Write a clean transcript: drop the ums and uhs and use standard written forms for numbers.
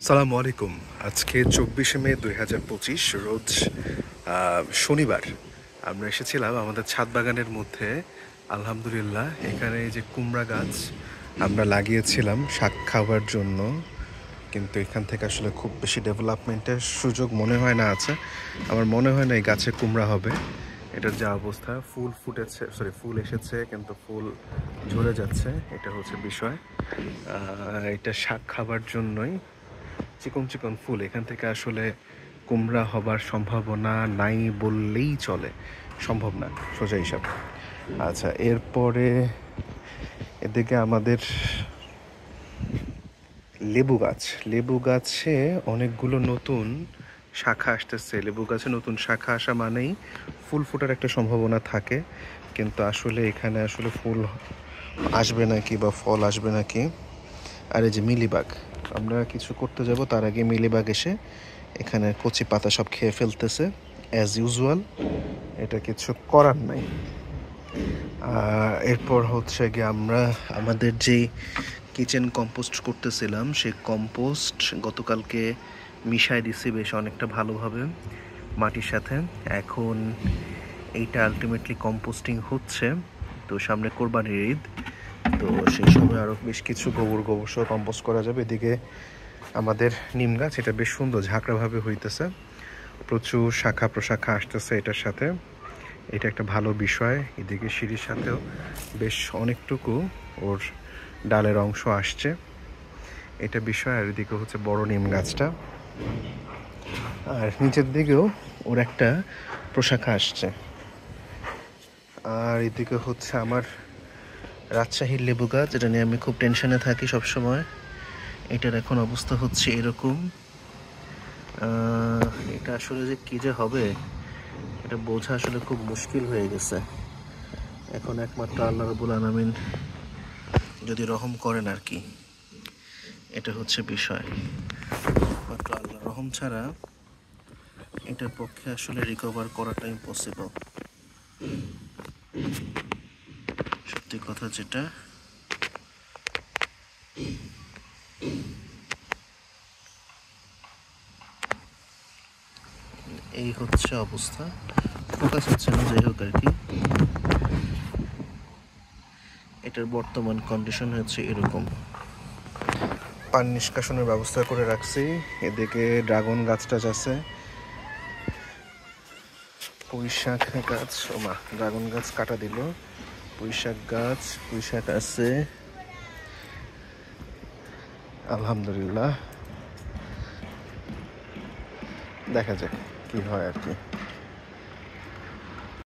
সালামু আলাইকুম। আজকে 24শে মে 2025 রোজ শনিবার। আমরা এসেছিলাম আমাদের ছাদ বাগানের মধ্যে। আলহামদুলিল্লাহ, এখানে এই যে কুমড়া গাছ আমরা লাগিয়েছিলাম শাক খাওয়ার জন্য, কিন্তু এখান থেকে আসলে খুব বেশি ডেভেলপমেন্টের সুযোগ মনে হয় না আছে। আমার মনে হয় না এই গাছে কুমড়া হবে। এটার যা অবস্থা, ফুল এসেছে কিন্তু ফুল ঝরে যাচ্ছে, এটা হচ্ছে বিষয়। এটা শাক খাবার জন্যই, চিকন চিকন ফুল, এখান থেকে আসলে কুমড়া হবার সম্ভাবনা নাই বললেই চলে, সম্ভব না সোজা হিসাব। আচ্ছা, এরপরে এদিকে আমাদের লেবু গাছে অনেকগুলো নতুন শাখা আসতেছে। লেবু গাছে নতুন শাখা আসা মানেই ফুল ফোটার একটা সম্ভাবনা থাকে, কিন্তু আসলে এখানে আসলে ফুল আসবে নাকি বা ফল আসবে নাকি। আর এই যে মিলিবাগ, আমরা কিছু করতে যাব তার আগে মিলিবাগ এসে এখানে কচি পাতা সব খেয়ে ফেলতেছে অ্যাজ ইউজুয়াল। এটা কিছু করার নাই। এরপর হচ্ছে গিয়ে আমরা আমাদের যেই কিচেন কম্পোস্ট করতেছিলাম সেই কম্পোস্ট গতকালকে মিশাই দিছি বেশ অনেকটা ভালোভাবে মাটির সাথে। এখন এইটা আলটিমেটলি কম্পোস্টিং হচ্ছে। তো সামনে কোরবানির ঈদ, তো সেই সময় আরও বেশ কিছু গোবর সহ কম্পোস্ট করা যাবে। এদিকে আমাদের নিম গাছ, এটা বেশ সুন্দর ঝাঁকড়াভাবে হইতেছে, প্রচুর শাখা প্রশাখা আসতেছে এটার সাথে, এটা একটা ভালো বিষয়। এদিকে সিঁড়ির সাথেও বেশ অনেকটুকু ওর ডালের অংশ আসছে, এটা বিষয়। আর এদিকে হচ্ছে বড় নিম গাছটা, আর নিচের দিকেও ওর একটা প্রশাখা আসছে। আর এদিকে হচ্ছে আমার রাজশাহীর লেবু গাছ, এটা নিয়ে আমি খুব টেনশনে থাকি সবসময়। এটার এখন অবস্থা হচ্ছে এরকম। এটা আসলে যে কী যে হবে এটা বোঝা আসলে খুব মুশকিল হয়ে গেছে। এখন একমাত্র আল্লাহ রাব্বুল আলামিন যদি রহম করেন আর কি, এটা হচ্ছে বিষয়। মাত্র আল্লাহ রহম ছাড়া এটার পক্ষে আসলে রিকভার করাটা ইম্পসিবল, সত্যি কথা যেটা। এই হচ্ছে অবস্থা, ফোকাস হচ্ছে না, যাই হোক আর কি। এটার বর্তমান কন্ডিশন হচ্ছে এরকম। পানি নিষ্কাশনের ব্যবস্থা করে রাখছি। এদিকে ড্রাগন গাছটা আছে, পুঁইশাক গাছ, ওমা ড্রাগন গাছ কাটা দিল। পুঁইশাক গাছ, পুঁইশাক আছে আলহামদুলিল্লাহ। দেখা যাক কি হয় আর কি।